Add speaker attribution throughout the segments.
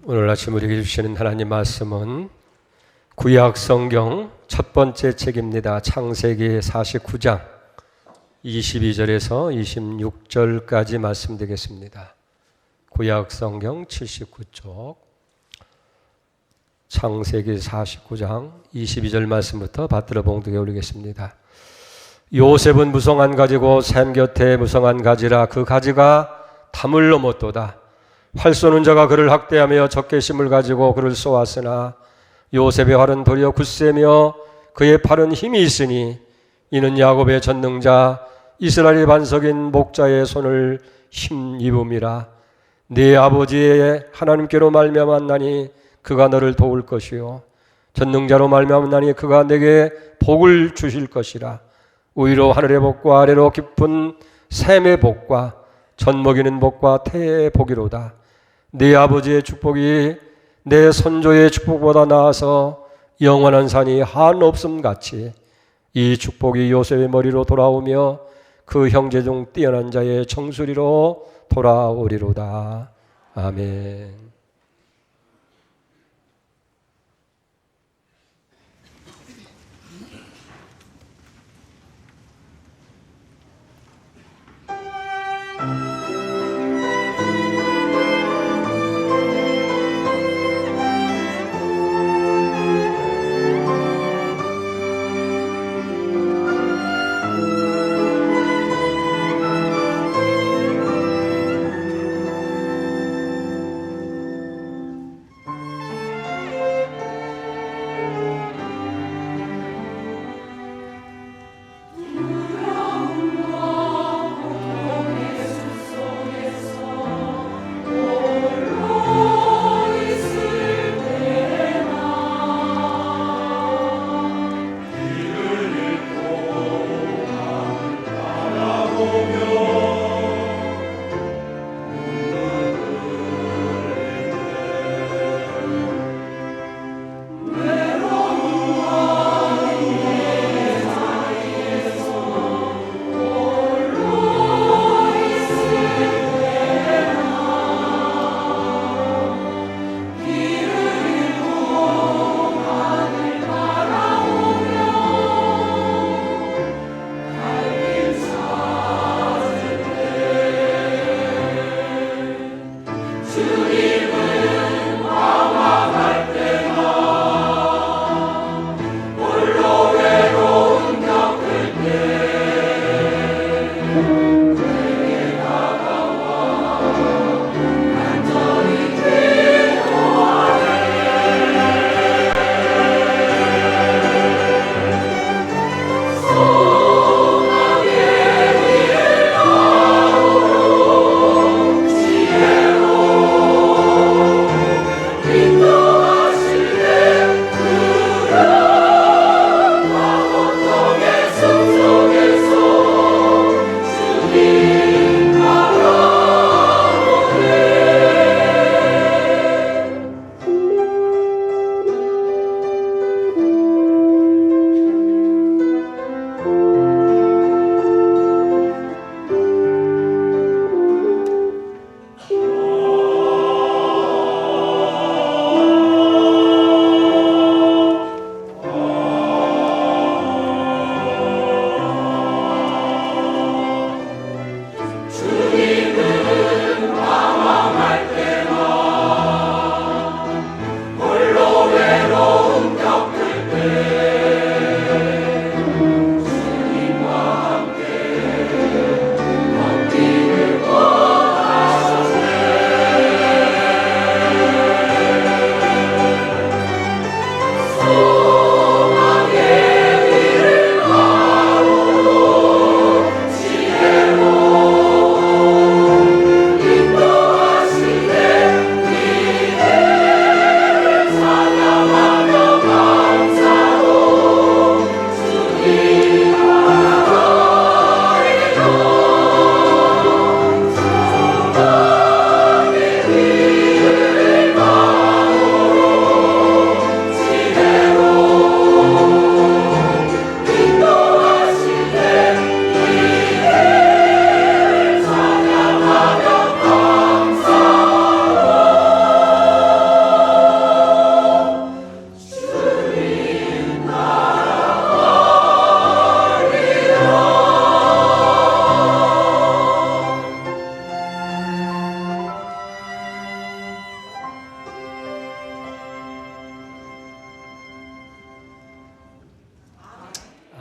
Speaker 1: 오늘 아침 우리에게 주시는 하나님 말씀은 구약 성경 첫 번째 책입니다. 창세기 49장 22절에서 26절까지 말씀드리겠습니다. 구약 성경 79쪽 창세기 49장 22절 말씀부터 받들어 봉독해 올리겠습니다. 요셉은 무성한 가지고 샘 곁에 무성한 가지라 그 가지가 담을 넘었도다. 활 쏘는 자가 그를 학대하며 적개심을 가지고 그를 쏘았으나 요셉의 활은 도리어 굳세며 그의 팔은 힘이 있으니 이는 야곱의 전능자 이스라엘의 반석인 목자의 손을 힘입음이라. 네 아버지의 하나님께로 말미암았나니 그가 너를 도울 것이요 전능자로 말미암았나니 그가 내게 복을 주실 것이라. 위로 하늘의 복과 아래로 깊은 샘의 복과 젖 먹이는 복과 태의 복이로다. 네 아버지의 축복이 내 선조의 축복보다 나아서 영원한 산이 한없음 같이 이 축복이 요셉의 머리로 돌아오며 그 형제 중 뛰어난 자의 정수리로 돌아오리로다. 아멘.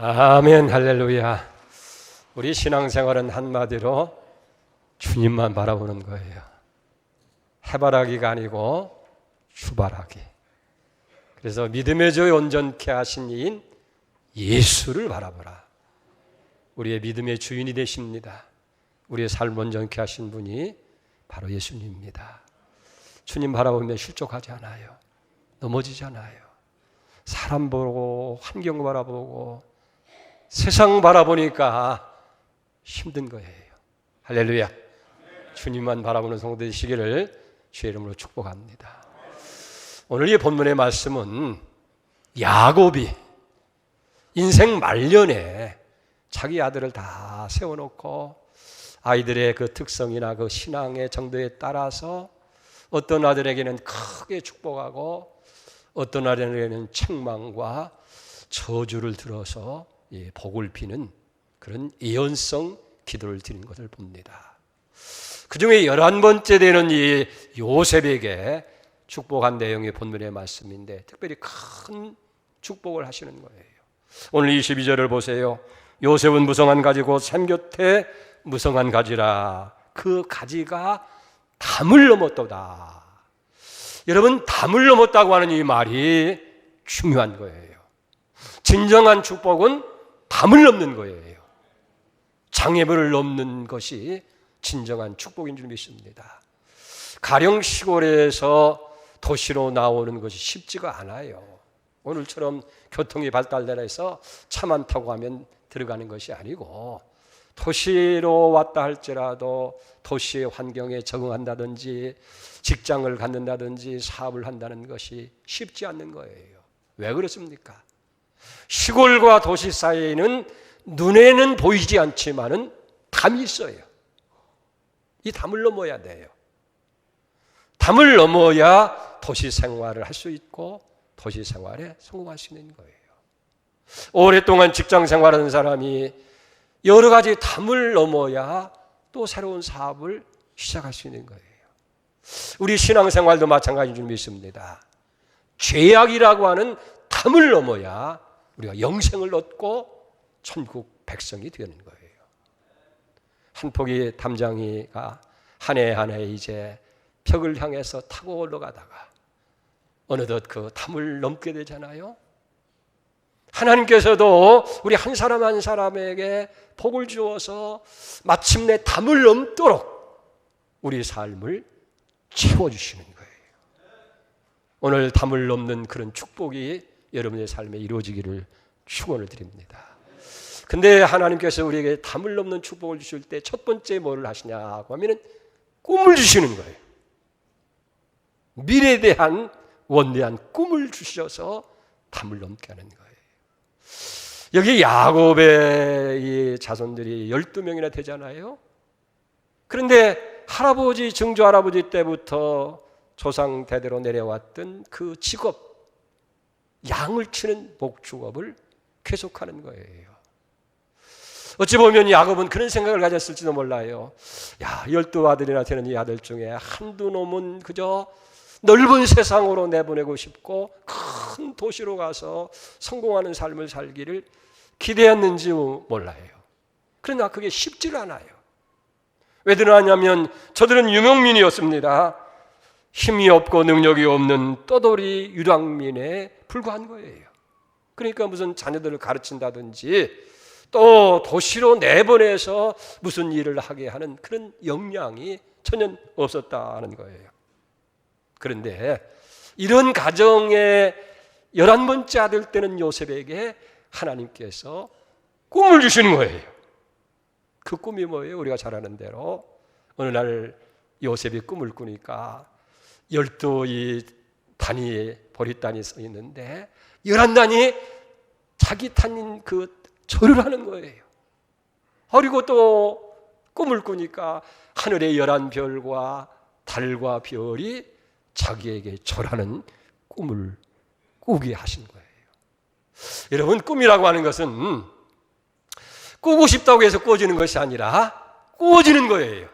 Speaker 1: 아멘, 할렐루야. 우리 신앙생활은 한마디로 주님만 바라보는 거예요. 해바라기가 아니고 주바라기. 그래서 믿음의 주 온전케 하신 이인 예수를 바라보라. 우리의 믿음의 주인이 되십니다. 우리의 삶 온전케 하신 분이 바로 예수님입니다. 주님 바라보면 실족하지 않아요. 넘어지지 않아요. 사람 보고 환경 바라보고 세상 바라보니까 힘든 거예요. 할렐루야. 주님만 바라보는 성도 되시기를 주의 이름으로 축복합니다. 오늘 이 본문의 말씀은 야곱이 인생 말년에 자기 아들을 다 세워놓고 아이들의 그 특성이나 그 신앙의 정도에 따라서 어떤 아들에게는 크게 축복하고 어떤 아들에게는 책망과 저주를 들어서 복을 비는 그런 예언성 기도를 드린 것을 봅니다. 그 중에 11번째 되는 이 요셉에게 축복한 내용이 본문의 말씀인데 특별히 큰 축복을 하시는 거예요. 오늘 22절을 보세요. 요셉은 무성한 가지고 샘 곁에 무성한 가지라. 그 가지가 담을 넘었도다. 여러분, 담을 넘었다고 하는 이 말이 중요한 거예요. 진정한 축복은 담을 넘는 거예요. 장애물을 넘는 것이 진정한 축복인 줄 믿습니다. 가령 시골에서 도시로 나오는 것이 쉽지가 않아요. 오늘처럼 교통이 발달돼서 차만 타고 가면 들어가는 것이 아니고 도시로 왔다 할지라도 도시의 환경에 적응한다든지 직장을 갖는다든지 사업을 한다는 것이 쉽지 않는 거예요. 왜 그렇습니까? 시골과 도시 사이에는 눈에는 보이지 않지만은 담이 있어요. 이 담을 넘어야 돼요. 담을 넘어야 도시 생활을 할 수 있고 도시 생활에 성공할 수 있는 거예요. 오랫동안 직장 생활하는 사람이 여러 가지 담을 넘어야 또 새로운 사업을 시작할 수 있는 거예요. 우리 신앙생활도 마찬가지인 줄 믿습니다. 죄악이라고 하는 담을 넘어야 우리가 영생을 얻고 천국 백성이 되는 거예요. 한 폭의 담장이가 한 해 한 해 이제 벽을 향해서 타고 올라가다가 어느덧 그 담을 넘게 되잖아요. 하나님께서도 우리 한 사람 한 사람에게 복을 주어서 마침내 담을 넘도록 우리 삶을 채워주시는 거예요. 오늘 담을 넘는 그런 축복이 여러분의 삶에 이루어지기를 축원을 드립니다. 근데 하나님께서 우리에게 담을 넘는 축복을 주실 때 첫 번째 뭐를 하시냐고 하면 꿈을 주시는 거예요. 미래에 대한 원대한 꿈을 주셔서 담을 넘게 하는 거예요. 여기 야곱의 이 자손들이 12명이나 되잖아요. 그런데 할아버지, 증조 할아버지 때부터 조상 대대로 내려왔던 그 직업, 양을 치는 목축업을 계속하는 거예요. 어찌 보면 야곱은 그런 생각을 가졌을지도 몰라요. 야, 12아들이나 되는 이 아들 중에 한두 놈은 그저 넓은 세상으로 내보내고 싶고 큰 도시로 가서 성공하는 삶을 살기를 기대했는지 몰라요. 그러나 그게 쉽지가 않아요. 왜 그러냐면 저들은 유명민이었습니다. 힘이 없고 능력이 없는 떠돌이 유랑민에 불과한 거예요. 그러니까 무슨 자녀들을 가르친다든지 또 도시로 내보내서 무슨 일을 하게 하는 그런 역량이 전혀 없었다는 거예요. 그런데 이런 가정의 11번째 아들 때는 요셉에게 하나님께서 꿈을 주시는 거예요. 그 꿈이 뭐예요? 우리가 잘 아는 대로 어느 날 요셉이 꿈을 꾸니까 12이 단이 보릿단이 서 있는데 11단이 자기 탄인 그 절을 하는 거예요. 그리고 또 꿈을 꾸니까 하늘의 11별과 달과 별이 자기에게 절하는 꿈을 꾸게 하신 거예요. 여러분, 꿈이라고 하는 것은 꾸고 싶다고 해서 꾸어지는 것이 아니라 꾸어지는 거예요.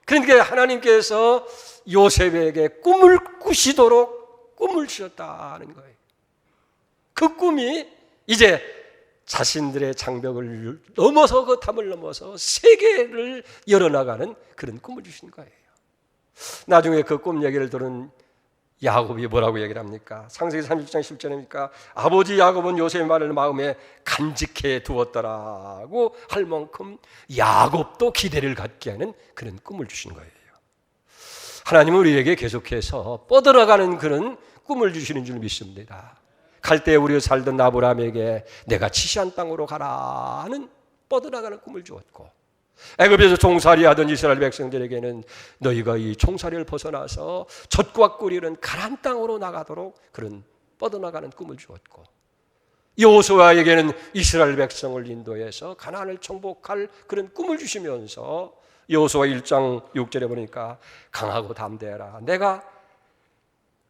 Speaker 1: 그러니까 하나님께서 요셉에게 꿈을 꾸시도록 꿈을 주셨다는 거예요. 그 꿈이 이제 자신들의 장벽을 넘어서 그 담을 넘어서 세계를 열어나가는 그런 꿈을 주신 거예요. 나중에 그 꿈 얘기를 들은 야곱이 뭐라고 얘기를 합니까? 창세기 30장 10절입니까? 아버지 야곱은 요셉의 말을 마음에 간직해 두었더라고 할 만큼 야곱도 기대를 갖게 하는 그런 꿈을 주신 거예요. 하나님은 우리에게 계속해서 뻗어나가는 그런 꿈을 주시는 줄 믿습니다. 갈 때 우리가 살던 아브라함에게 내가 지시한 땅으로 가라 하는 뻗어나가는 꿈을 주었고, 애굽에서 종살이하던 이스라엘 백성들에게는 너희가 이 종살이를 벗어나서 젖과 꿀이는 가나안 땅으로 나가도록 그런 뻗어나가는 꿈을 주었고, 여호수아에게는 이스라엘 백성을 인도해서 가나안을 정복할 그런 꿈을 주시면서 여호수아 1장 6절에 보니까 강하고 담대하라, 내가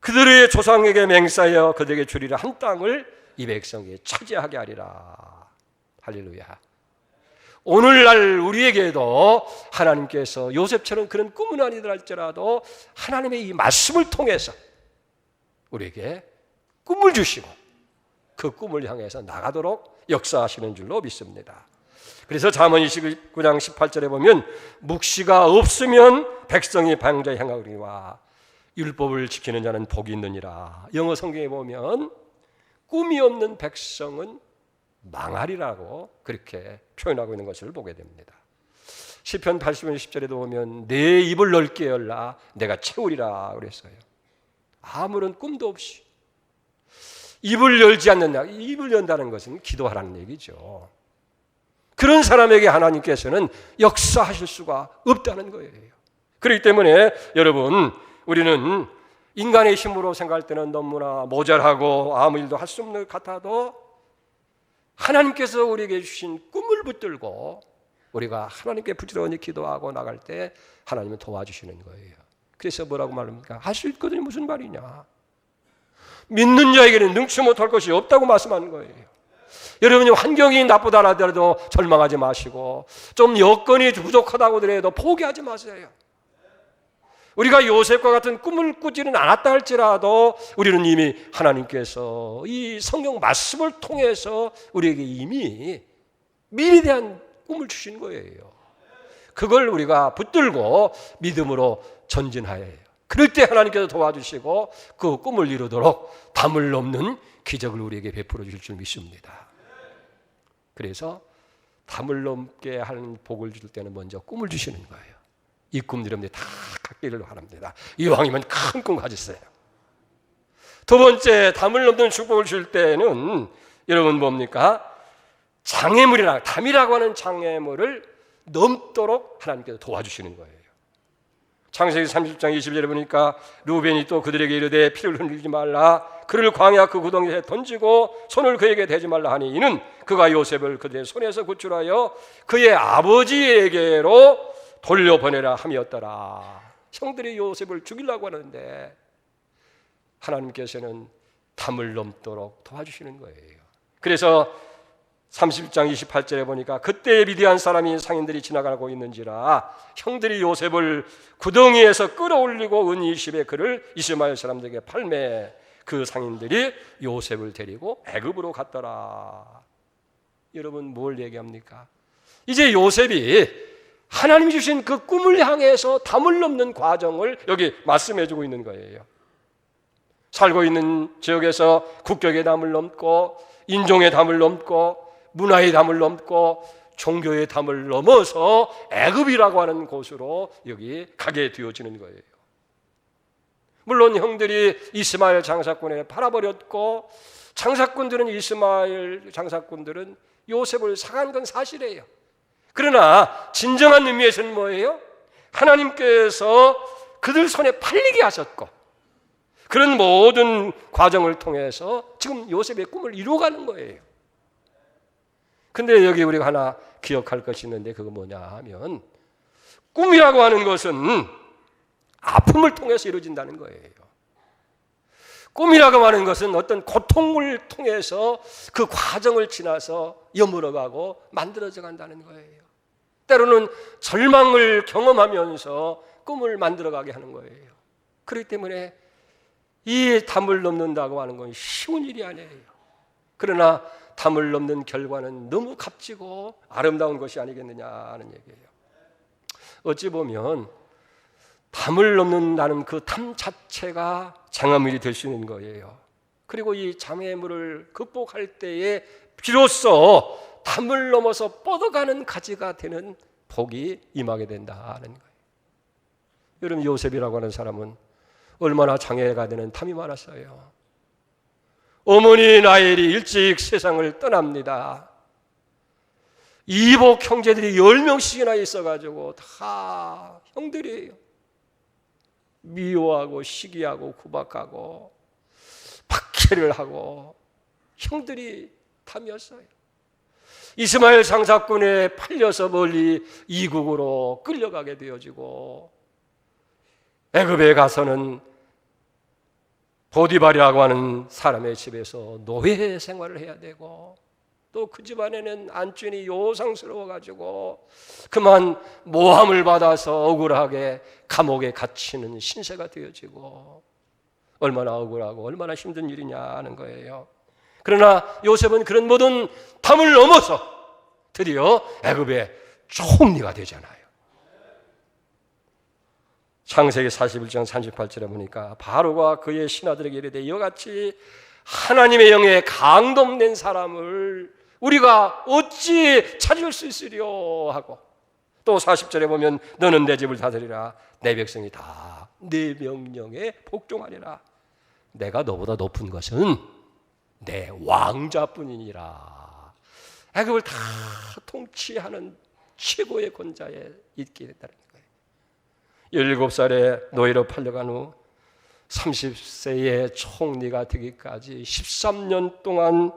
Speaker 1: 그들의 조상에게 맹세하여 그들에게 주리라 한 땅을 이 백성이 차지하게 하리라. 할렐루야. 오늘날 우리에게도 하나님께서 요셉처럼 그런 꿈은 아니더라 할지라도 하나님의 이 말씀을 통해서 우리에게 꿈을 주시고 그 꿈을 향해서 나가도록 역사하시는 줄로 믿습니다. 그래서 잠언 29장 18절에 보면 묵시가 없으면 백성이 방자에 향하리와 율법을 지키는 자는 복이 있느니라. 영어 성경에 보면 꿈이 없는 백성은 망하리라고 그렇게 표현하고 있는 것을 보게 됩니다. 시편 80편 10절에도 보면 내 입을 넓게 열라 내가 채우리라 그랬어요. 아무런 꿈도 없이 입을 열지 않는다. 입을 연다는 것은 기도하라는 얘기죠. 그런 사람에게 하나님께서는 역사하실 수가 없다는 거예요. 그렇기 때문에 여러분, 우리는 인간의 힘으로 생각할 때는 너무나 모자라고 아무 일도 할 수 없는 것 같아도 하나님께서 우리에게 주신 꿈을 붙들고 우리가 하나님께 부지런히 기도하고 나갈 때 하나님은 도와주시는 거예요. 그래서 뭐라고 말합니까? 할 수 있거든요. 무슨 말이냐? 믿는 자에게는 능치 못할 것이 없다고 말씀하는 거예요. 여러분이 환경이 나쁘다 하더라도 절망하지 마시고, 좀 여건이 부족하다고 하더라도 포기하지 마세요. 우리가 요셉과 같은 꿈을 꾸지는 않았다 할지라도 우리는 이미 하나님께서 이 성경 말씀을 통해서 우리에게 이미 미래에 대한 꿈을 주신 거예요. 그걸 우리가 붙들고 믿음으로 전진하여야 해요. 그럴 때 하나님께서 도와주시고 그 꿈을 이루도록 담을 넘는 기적을 우리에게 베풀어 주실 줄 믿습니다. 그래서 담을 넘게 하는 복을 줄 때는 먼저 꿈을 주시는 거예요. 이 꿈 여러분들이 다 갖기를 바랍니다. 이왕이면 큰 꿈 가졌어요. 두 번째, 담을 넘는 축복을 줄 때는 여러분 뭡니까? 장애물이라, 담이라고 하는 장애물을 넘도록 하나님께서 도와주시는 거예요. 창세기 30장 20절에 보니까 루벤이 또 그들에게 이르되 피를 흘리지 말라, 그를 광야 그 구덩이에 던지고 손을 그에게 대지 말라 하니 이는 그가 요셉을 그들의 손에서 구출하여 그의 아버지에게로 돌려보내라 함이었더라. 형들이 요셉을 죽이려고 하는데 하나님께서는 담을 넘도록 도와주시는 거예요. 그래서 30장 28절에 보니까 그때 미디안 사람이 상인들이 지나가고 있는지라 형들이 요셉을 구덩이에서 끌어올리고 은 20에 그를 이스마엘 사람들에게 팔매 그 상인들이 요셉을 데리고 애굽으로 갔더라. 여러분 뭘 얘기합니까? 이제 요셉이 하나님이 주신 그 꿈을 향해서 담을 넘는 과정을 여기 말씀해주고 있는 거예요. 살고 있는 지역에서 국격의 담을 넘고 인종의 담을 넘고 문화의 담을 넘고 종교의 담을 넘어서 애굽이라고 하는 곳으로 여기 가게 되어지는 거예요. 물론 형들이 이스마엘 장사꾼에 팔아버렸고 장사꾼들은 이스마엘 장사꾼들은 요셉을 사간 건 사실이에요. 그러나 진정한 의미에서는 뭐예요? 하나님께서 그들 손에 팔리게 하셨고 그런 모든 과정을 통해서 지금 요셉의 꿈을 이루어가는 거예요. 근데 여기 우리가 하나 기억할 것이 있는데 그거 뭐냐 하면 꿈이라고 하는 것은 아픔을 통해서 이루어진다는 거예요. 꿈이라고 하는 것은 어떤 고통을 통해서 그 과정을 지나서 여물어가고 만들어져 간다는 거예요. 때로는 절망을 경험하면서 꿈을 만들어가게 하는 거예요. 그렇기 때문에 이 담을 넘는다고 하는 건 쉬운 일이 아니에요. 그러나 담을 넘는 결과는 너무 값지고 아름다운 것이 아니겠느냐 하는 얘기예요. 어찌 보면 담을 넘는다는 그 담 자체가 장애물이 될 수 있는 거예요. 그리고 이 장애물을 극복할 때에 비로소 담을 넘어서 뻗어가는 가지가 되는 복이 임하게 된다는 거예요. 여러분, 요셉이라고 하는 사람은 얼마나 장애가 되는 담이 많았어요. 어머니 라헬이 일찍 세상을 떠납니다. 이복 형제들이 10명씩이나 있어가지고 다 형들이에요. 미워하고 시기하고 구박하고 박해를 하고 형들이 담이었어요. 이스마엘 장사꾼에 팔려서 멀리 이국으로 끌려가게 되어지고 애굽에 가서는 보디발이라고 하는 사람의 집에서 노예 생활을 해야 되고 또 그 집안에는 안주인이 요상스러워가지고 그만 모함을 받아서 억울하게 감옥에 갇히는 신세가 되어지고 얼마나 억울하고 얼마나 힘든 일이냐 하는 거예요. 그러나 요셉은 그런 모든 담을 넘어서 드디어 애굽의 총리가 되잖아요. 창세기 41장 38절에 보니까 바로가 그의 신하들에게 이르되 이와 같이 하나님의 영에 감동된 사람을 우리가 어찌 찾을 수 있으려 하고 또 40절에 보면 너는 내 집을 다스리라 내 백성이 다 내 명령에 복종하리라. 내가 너보다 높은 것은 내 왕자뿐이니라. 애굽을 다 통치하는 최고의 권자에 있게 됐다는 거예요. 17살에 노예로 팔려간 후 30세의 총리가 되기까지 13년 동안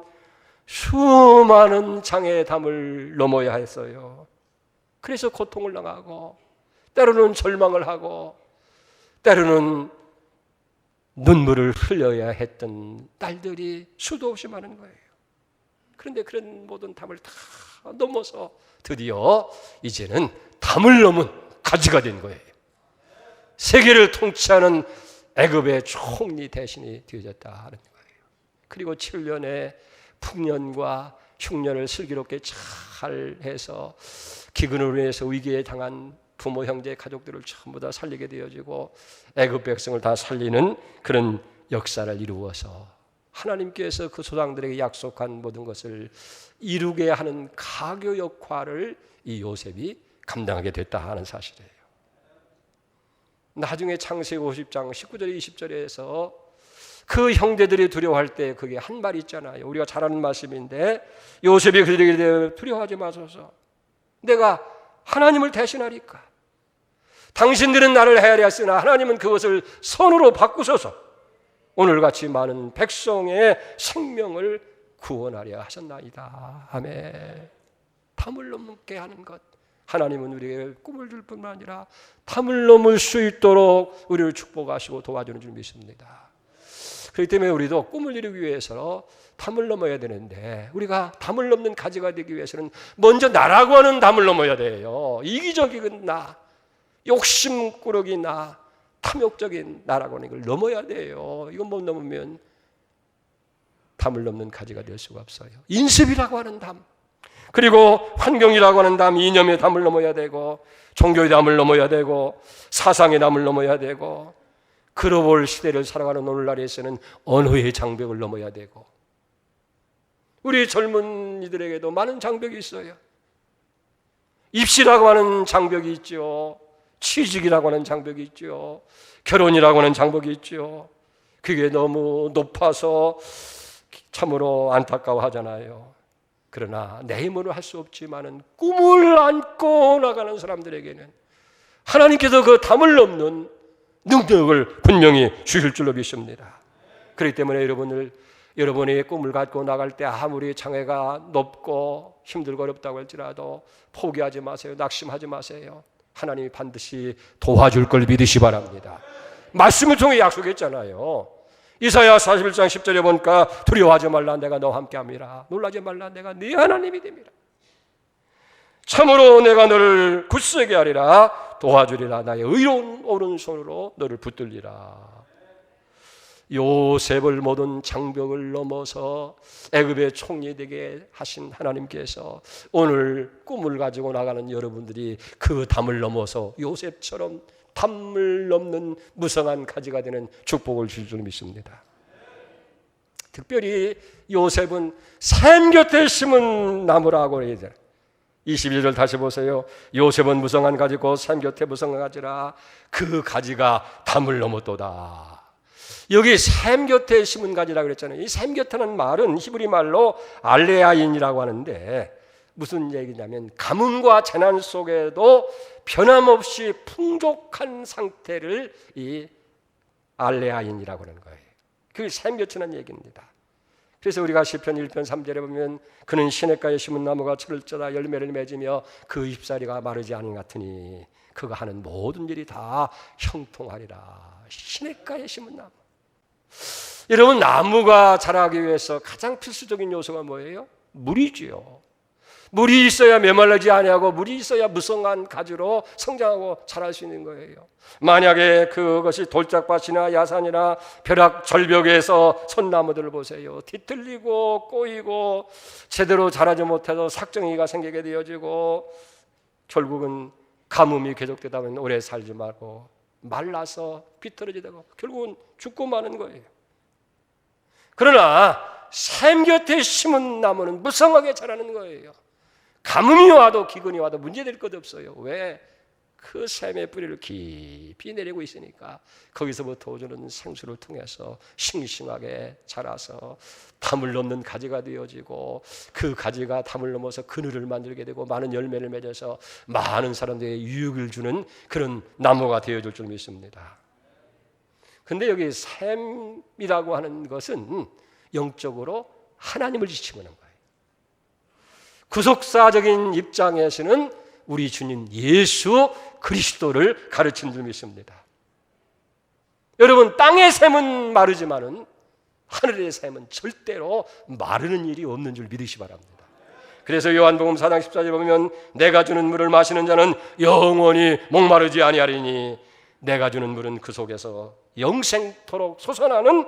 Speaker 1: 수많은 장애의 담을 넘어야 했어요. 그래서 고통을 당하고 때로는 절망을 하고 때로는 눈물을 흘려야 했던 딸들이 수도 없이 많은 거예요. 그런데 그런 모든 담을 다 넘어서 드디어 이제는 담을 넘은 가지가 된 거예요. 세계를 통치하는 애굽의 총리 대신이 되어졌다 하는 거예요. 그리고 7년의 풍년과 흉년을 슬기롭게 잘 해서 기근으로 인해서 위기에 당한 부모, 형제, 가족들을 전부 다 살리게 되어지고 애굽 백성을 다 살리는 그런 역사를 이루어서 하나님께서 그 조상들에게 약속한 모든 것을 이루게 하는 가교 역할을 이 요셉이 감당하게 됐다 하는 사실이에요. 나중에 창세기 50장 19절 20절에서 그 형제들이 두려워할 때 그게 한 말이 있잖아요. 우리가 잘 아는 말씀인데 요셉이 그들에게 두려워하지 마소서. 내가 하나님을 대신하리까. 당신들은 나를 헤아렸으나 하나님은 그것을 선으로 바꾸소서. 오늘같이 많은 백성의 생명을 구원하려 하셨나이다. 아멘. 담을 넘게 하는 것. 하나님은 우리에게 꿈을 줄 뿐만 아니라 담을 넘을 수 있도록 우리를 축복하시고 도와주는 줄 믿습니다. 그렇기 때문에 우리도 꿈을 이루기 위해서 담을 넘어야 되는데 우리가 담을 넘는 가지가 되기 위해서는 먼저 나라고 하는 담을 넘어야 돼요. 이기적인 나, 욕심꾸러기 나, 탐욕적인 나라고 하는 걸 넘어야 돼요. 이건 못 넘으면 담을 넘는 가지가 될 수가 없어요. 인습이라고 하는 담, 그리고 환경이라고 하는 담, 이념의 담을 넘어야 되고 종교의 담을 넘어야 되고 사상의 담을 넘어야 되고 글로벌 시대를 살아가는 오늘날에서는 언어의 장벽을 넘어야 되고 우리 젊은이들에게도 많은 장벽이 있어요. 입시라고 하는 장벽이 있죠. 취직이라고 하는 장벽이 있죠. 결혼이라고 하는 장벽이 있죠. 그게 너무 높아서 참으로 안타까워하잖아요. 그러나 내 힘으로 할 수 없지만은 꿈을 안고 나가는 사람들에게는 하나님께서 그 담을 넘는 능력을 분명히 주실 줄로 믿습니다. 그렇기 때문에 여러분이 꿈을 갖고 나갈 때 아무리 장애가 높고 힘들고 어렵다고 할지라도 포기하지 마세요. 낙심하지 마세요. 하나님이 반드시 도와줄 걸 믿으시 바랍니다. 말씀을 통해 약속했잖아요. 이사야 41장 10절에 보니까 두려워하지 말라 내가 너와 함께함이라. 놀라지 말라 내가 네 하나님이 됨이라. 참으로 내가 너를 굳세게 하리라. 도와주리라. 나의 의로운 오른손으로 너를 붙들리라. 요셉을 모든 장벽을 넘어서 애굽의 총리 되게 하신 하나님께서 오늘 꿈을 가지고 나가는 여러분들이 그 담을 넘어서 요셉처럼 담을 넘는 무성한 가지가 되는 축복을 줄 줄 믿습니다. 특별히 요셉은 샘 곁에 심은 나무라고 해야 돼요. 22절 다시 보세요. 요셉은 무성한 가지고 샘 곁에 무성한 가지라 그 가지가 담을 넘었도다. 여기 샘 곁에 심은 가지라고 그랬잖아요. 이 샘 곁에는 말은 히브리 말로 알레아인이라고 하는데 무슨 얘기냐면 가뭄과 재난 속에도 변함없이 풍족한 상태를 이 알레아인이라고 하는 거예요. 그게 샘 곁이라는 얘기입니다. 그래서 우리가 시편 1편 3절에 보면 그는 시냇가에 심은 나무가 철을 쪄다 열매를 맺으며 그 잎사리가 마르지 않은 같으니 그가 하는 모든 일이 다 형통하리라. 시냇가에 심은 나무. 여러분, 나무가 자라기 위해서 가장 필수적인 요소가 뭐예요? 물이지요. 물이 있어야 메말라지 아니하고 물이 있어야 무성한 가지로 성장하고 자랄 수 있는 거예요. 만약에 그것이 돌짝밭이나 야산이나 벼락 절벽에서 손나무들을 보세요. 뒤틀리고 꼬이고 제대로 자라지 못해서 삭정이가 생기게 되어지고 결국은 가뭄이 계속되다 보면 오래 살지 말고 말라서 비틀어지게 되고 결국은 죽고 마는 거예요. 그러나 샘 곁에 심은 나무는 무성하게 자라는 거예요. 가뭄이 와도 기근이 와도 문제될 것 없어요. 왜? 그 샘의 뿌리를 깊이 내리고 있으니까 거기서부터 오주는 생수를 통해서 싱싱하게 자라서 담을 넘는 가지가 되어지고 그 가지가 담을 넘어서 그늘을 만들게 되고 많은 열매를 맺어서 많은 사람들에게 유익을 주는 그런 나무가 되어줄 줄 믿습니다. 그런데 여기 샘이라고 하는 것은 영적으로 하나님을 지칭하는 거예요. 구속사적인 입장에서는 우리 주님 예수 그리스도를 가르치는 줄 믿습니다. 여러분, 땅의 샘은 마르지만은 하늘의 샘은 절대로 마르는 일이 없는 줄 믿으시 바랍니다. 그래서 요한복음 4장 14절에 보면 내가 주는 물을 마시는 자는 영원히 목마르지 아니하리니 내가 주는 물은 그 속에서 영생토록 솟아나는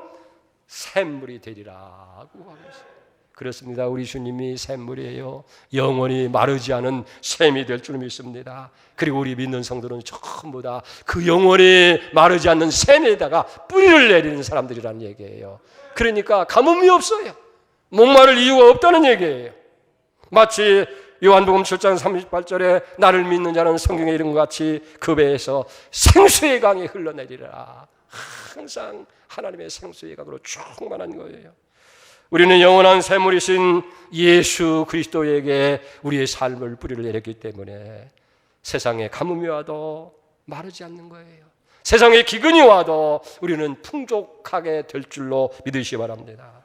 Speaker 1: 샘물이 되리라고 하고 있어요. 그렇습니다. 우리 주님이 샘물이에요. 영원히 마르지 않은 샘이 될 줄 믿습니다. 그리고 우리 믿는 성도는 전부 다 그 영원히 마르지 않는 샘에다가 뿌리를 내리는 사람들이라는 얘기예요. 그러니까 가뭄이 없어요. 목마를 이유가 없다는 얘기예요. 마치 요한복음 7장 38절에 나를 믿는 자는 성경에 이른 것 같이 그 배에서 생수의 강이 흘러내리라. 항상 하나님의 생수의 강으로 충만한 거예요. 우리는 영원한 샘물이신 예수 그리스도에게 우리의 삶을 뿌리를 내렸기 때문에 세상에 가뭄이 와도 마르지 않는 거예요. 세상에 기근이 와도 우리는 풍족하게 될 줄로 믿으시기 바랍니다.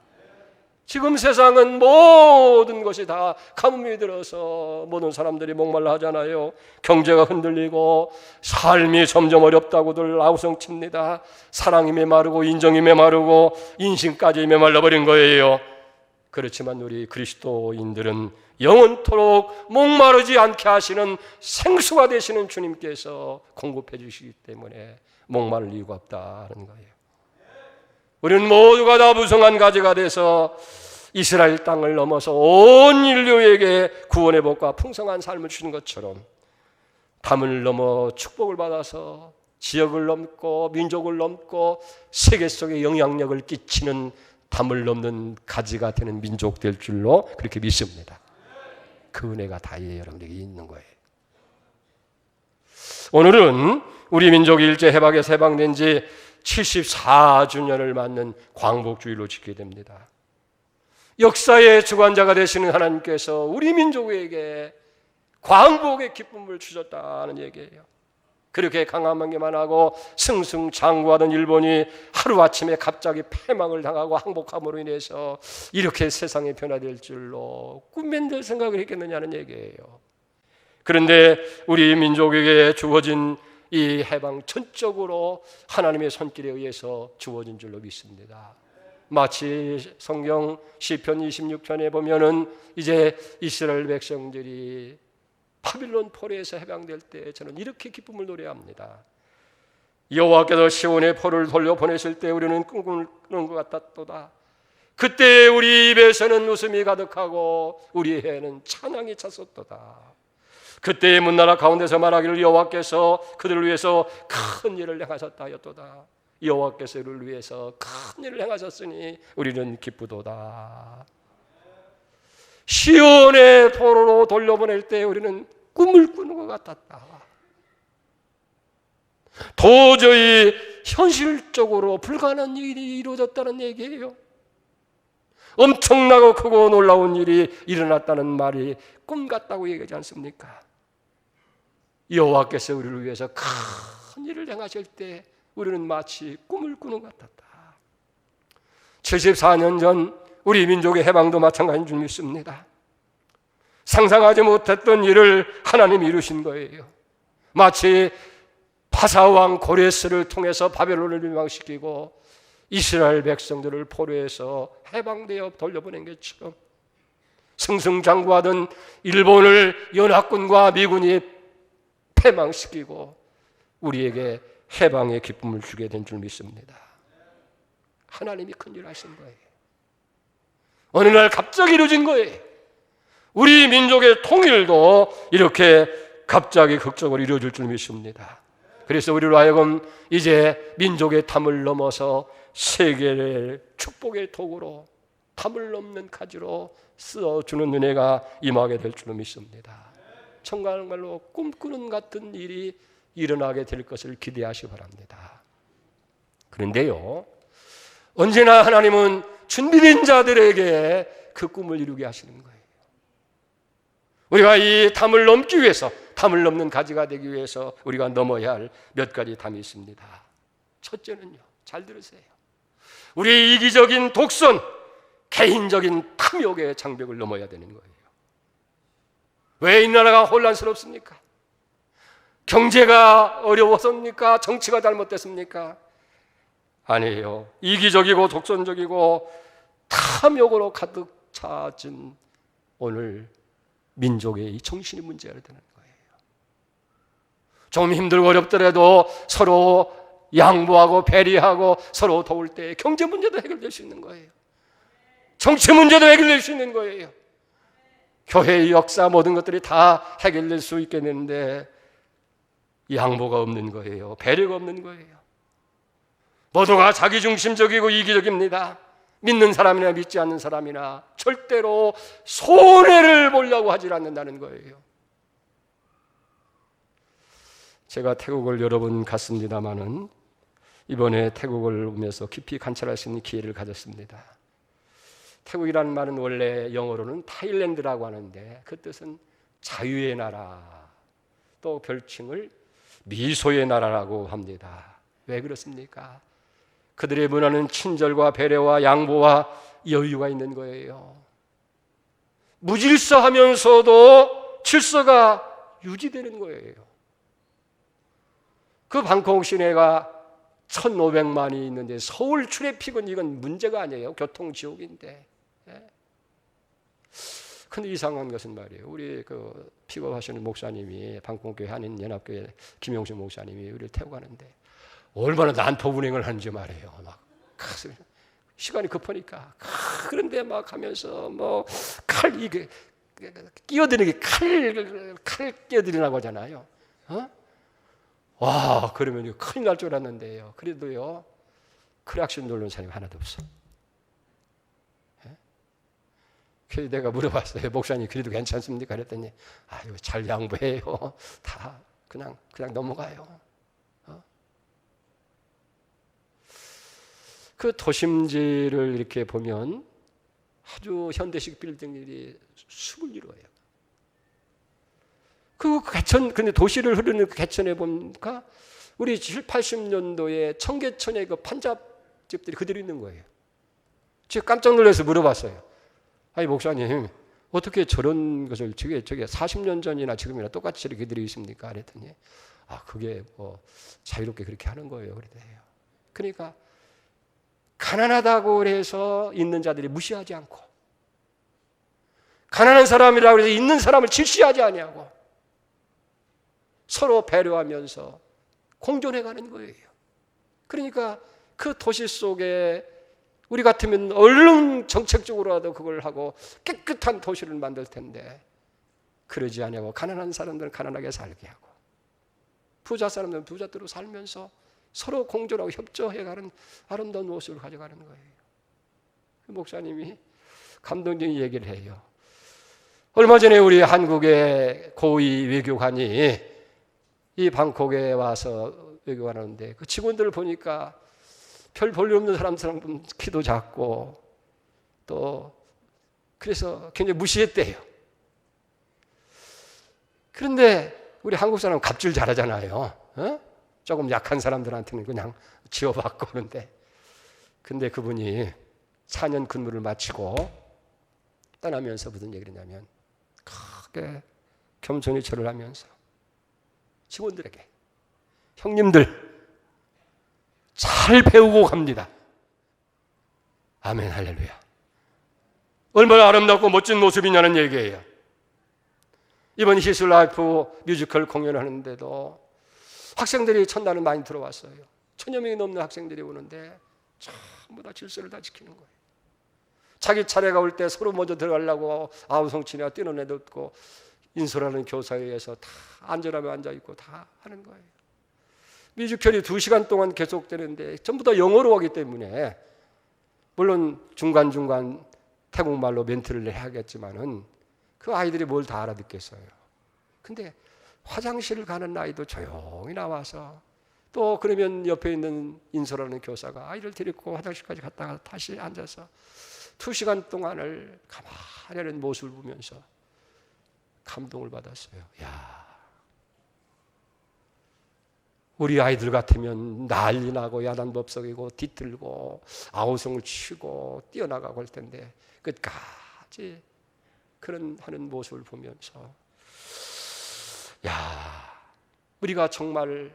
Speaker 1: 지금 세상은 모든 것이 다 가뭄이 들어서 모든 사람들이 목말라 하잖아요. 경제가 흔들리고 삶이 점점 어렵다고들 아우성칩니다. 사랑이 메마르고 인정이 메마르고 인심까지 메말라버린 거예요. 그렇지만 우리 그리스도인들은 영원토록 목마르지 않게 하시는 생수가 되시는 주님께서 공급해 주시기 때문에 목마를 이유가 없다는 거예요. 우리는 모두가 다 무성한 가지가 돼서 이스라엘 땅을 넘어서 온 인류에게 구원의 복과 풍성한 삶을 주는 것처럼 담을 넘어 축복을 받아서 지역을 넘고 민족을 넘고 세계 속에 영향력을 끼치는 담을 넘는 가지가 되는 민족 될 줄로 그렇게 믿습니다. 그 은혜가 다 여러분에게 있는 거예요. 오늘은 우리 민족이 일제 해방에서 해방된 지 74주년을 맞는 광복주일로 지키게 됩니다. 역사의 주관자가 되시는 하나님께서 우리 민족에게 광복의 기쁨을 주셨다는 얘기예요. 그렇게 강함하기만 하고 승승장구하던 일본이 하루아침에 갑자기 패망을 당하고 항복함으로 인해서 이렇게 세상이 변화될 줄로 꿈맨들 생각을 했겠느냐는 얘기예요. 그런데 우리 민족에게 주어진 이 해방 전적으로 하나님의 손길에 의해서 주어진 줄로 믿습니다. 마치 성경 시편 26편에 보면은 이제 이스라엘 백성들이 바빌론 포로에서 해방될 때 저는 이렇게 기쁨을 노래합니다. 여호와께서 시온의 포를 돌려보내실 때 우리는 꿈을 꾸는 것 같았도다. 그때 우리 입에서는 웃음이 가득하고 우리 혀에는 찬양이 찼었도다. 그때의 문나라 가운데서 말하기를 여호와께서 그들을 위해서 큰 일을 행하셨다 하였도다. 여호와께서 이를 위해서 큰 일을 행하셨으니 우리는 기쁘도다. 시온의 포로로 돌려보낼 때 우리는 꿈을 꾸는 것 같았다. 도저히 현실적으로 불가능한 일이 이루어졌다는 얘기예요. 엄청나고 크고 놀라운 일이 일어났다는 말이 꿈 같다고 얘기하지 않습니까? 여호와께서 우리를 위해서 큰 일을 행하실 때 우리는 마치 꿈을 꾸는 것 같았다. 74년 전 우리 민족의 해방도 마찬가지인 줄 믿습니다. 상상하지 못했던 일을 하나님이 이루신 거예요. 마치 바사왕 고레스를 통해서 바벨론을 멸망시키고 이스라엘 백성들을 포로에서 해방되어 돌려보낸 것처럼 승승장구하던 일본을 연합군과 미군이 패망시키고 우리에게 해방의 기쁨을 주게 된 줄 믿습니다. 하나님이 큰일 하신 거예요. 어느 날 갑자기 이루어진 거예요. 우리 민족의 통일도 이렇게 갑자기 극적으로 이루어질 줄 믿습니다. 그래서 우리로 하여금 이제 민족의 담을 넘어서 세계의 축복의 도구로 담을 넘는 가지로 쓰어주는 은혜가 임하게 될 줄 믿습니다. 정말로 꿈꾸는 같은 일이 일어나게 될 것을 기대하시기 바랍니다. 그런데요, 언제나 하나님은 준비된 자들에게 그 꿈을 이루게 하시는 거예요. 우리가 이 담을 넘기 위해서, 담을 넘는 가지가 되기 위해서 우리가 넘어야 할 몇 가지 담이 있습니다. 첫째는요, 잘 들으세요. 우리의 이기적인 독선, 개인적인 탐욕의 장벽을 넘어야 되는 거예요. 왜 이 나라가 혼란스럽습니까? 경제가 어려워서입니까? 정치가 잘못됐습니까? 아니에요. 이기적이고 독선적이고 탐욕으로 가득 차진 오늘 민족의 이 정신이 문제가 되는 거예요. 좀 힘들고 어렵더라도 서로 양보하고 배려하고 서로 도울 때 경제 문제도 해결될 수 있는 거예요. 정치 문제도 해결될 수 있는 거예요. 교회의 역사 모든 것들이 다 해결될 수 있겠는데 양보가 없는 거예요. 배려가 없는 거예요. 모두가 자기중심적이고 이기적입니다. 믿는 사람이나 믿지 않는 사람이나 절대로 손해를 보려고 하지 않는다는 거예요. 제가 태국을 여러 번 갔습니다마는 이번에 태국을 오면서 깊이 관찰할 수 있는 기회를 가졌습니다. 태국이라는 말은 원래 영어로는 타일랜드라고 하는데 그 뜻은 자유의 나라, 또 별칭을 미소의 나라라고 합니다. 왜 그렇습니까? 그들의 문화는 친절과 배려와 양보와 여유가 있는 거예요. 무질서하면서도 질서가 유지되는 거예요. 그 방콕 시내가 1,500만이 있는데 서울 트래픽은 이건 문제가 아니에요. 교통지옥인데. 근데 이상한 것은 말이에요. 우리 그 픽업하시는 목사님이 방콕교회 한인연합교회 김용수 목사님이 우리를 태우고 가는데 얼마나 난폭 운행을 하는지 말이에요. 막 시간이 급하니까 그런데 막 가면서 뭐 칼 이게 끼어드는 게 칼 끼어드리라고 하잖아요. 와, 그러면 큰일 날 줄 알았는데요. 그래도요, 크락션 누르는 사람이 하나도 없어. 그래서 내가 물어봤어요. 목사님, 그래도 괜찮습니까? 그랬더니, 아유, 잘 양보해요. 다 그냥 넘어가요. 그 도심지를 이렇게 보면 아주 현대식 빌딩들이 숲을 이루어요. 그 개천, 근데 도시를 흐르는 그 개천에 보니까 우리 7, 80년도에 청계천의 그 판잣집들이 그대로 있는 거예요. 제가 깜짝 놀라서 물어봤어요. 아니, 목사님, 어떻게 저런 것을 저게 40년 전이나 지금이나 똑같이 이렇게 그대로 있습니까? 그랬더니, 그게 뭐 자유롭게 그렇게 하는 거예요. 그래요. 그러니까, 가난하다고 해서 있는 자들이 무시하지 않고, 가난한 사람이라고 해서 있는 사람을 질시하지 아니하고, 서로 배려하면서 공존해 가는 거예요. 그러니까 그 도시 속에 우리 같으면 얼른 정책적으로라도 그걸 하고 깨끗한 도시를 만들 텐데 그러지 아니하고 가난한 사람들은 가난하게 살게 하고 부자 사람들은 부자대로 살면서 서로 공존하고 협조해가는 아름다운 모습을 가져가는 거예요. 목사님이 감동적인 얘기를 해요. 얼마 전에 우리 한국의 고위 외교관이 이 방콕에 와서 외교하는데 그 직원들을 보니까 별 볼일 없는 사람처럼 키도 작고 또 그래서 굉장히 무시했대요. 그런데 우리 한국 사람은 갑질 잘하잖아요. 조금 약한 사람들한테는 그냥 지어받고 그러는데 근데 그분이 4년 근무를 마치고 떠나면서 무슨 얘기를 했냐면 크게 겸손히 절을 하면서 직원들에게 형님들 잘 배우고 갑니다. 아멘 할렐루야. 얼마나 아름답고 멋진 모습이냐는 얘기예요. 이번 히스라이프 뮤지컬 공연을 하는데도 학생들이 첫날은 많이 들어왔어요. 1000여 명이 넘는 학생들이 오는데 전부 다 질서를 다 지키는 거예요. 자기 차례가 올 때 서로 먼저 들어가려고 아우성치냐 뛰는 애도 없고 인솔하는 교사에 의해서 다 앉으라면 앉아있고 다 하는 거예요. 뮤지컬이 2시간 동안 계속되는데 전부 다 영어로 하기 때문에 물론 중간중간 태국말로 멘트를 해야겠지만은 그 아이들이 뭘 다 알아듣겠어요. 근데 화장실을 가는 아이도 조용히 나와서 또 그러면 옆에 있는 인솔하는 교사가 아이를 데리고 화장실까지 갔다가 다시 앉아서 2시간 동안을 가만히 하는 모습을 보면서 감동을 받았어요. 야, 우리 아이들 같으면 난리 나고 야단법석이고 뒤틀고 아우성을 치고 뛰어나가고 할 텐데 끝까지 그런 하는 모습을 보면서 야, 우리가 정말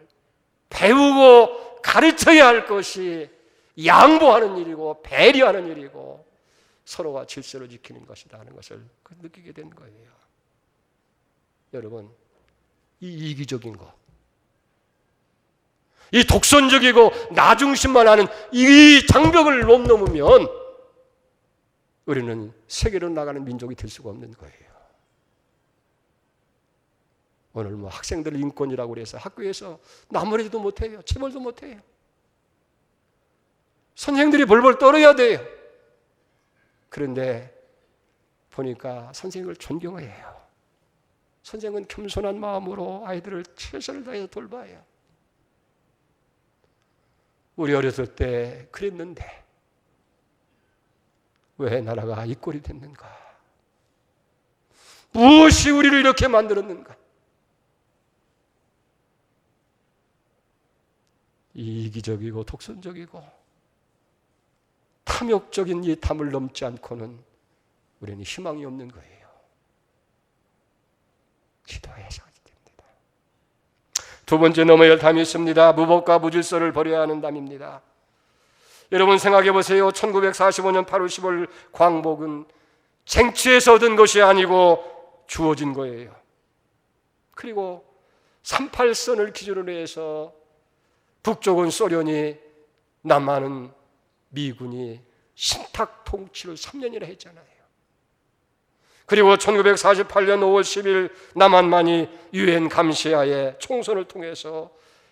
Speaker 1: 배우고 가르쳐야 할 것이 양보하는 일이고 배려하는 일이고 서로가 질서를 지키는 것이다 하는 것을 느끼게 된 거예요. 여러분, 이 이기적인 것, 이 독선적이고 나중심만 하는 이 장벽을 못 넘으면 우리는 세계로 나가는 민족이 될 수가 없는 거예요. 오늘 뭐 학생들 인권이라고 그래서 학교에서 나무라지도 못해요. 체벌도 못해요. 선생들이 벌벌 떨어야 돼요. 그런데 보니까 선생을 존경해요. 선생은 겸손한 마음으로 아이들을 최선을 다해서 돌봐요. 우리 어렸을 때 그랬는데 왜 나라가 이 꼴이 됐는가? 무엇이 우리를 이렇게 만들었는가? 이기적이고 독선적이고 탐욕적인 이 담을 넘지 않고는 우리는 희망이 없는 거예요. 기도해서 됩니다. 두 번째 넘어야 할 담이 있습니다. 무법과 무질서를 버려야 하는 담입니다. 여러분 생각해 보세요. 1945년 8월 15일 광복은 쟁취해서 얻은 것이 아니고 주어진 거예요. 그리고 38선을 기준으로 해서 북쪽은 소련이, 남한은 미군이 신탁 통치를 3년이나 했잖아요. 그리고 1948년 5월 10일 남한만이 유엔 감시하에 총선을 통해서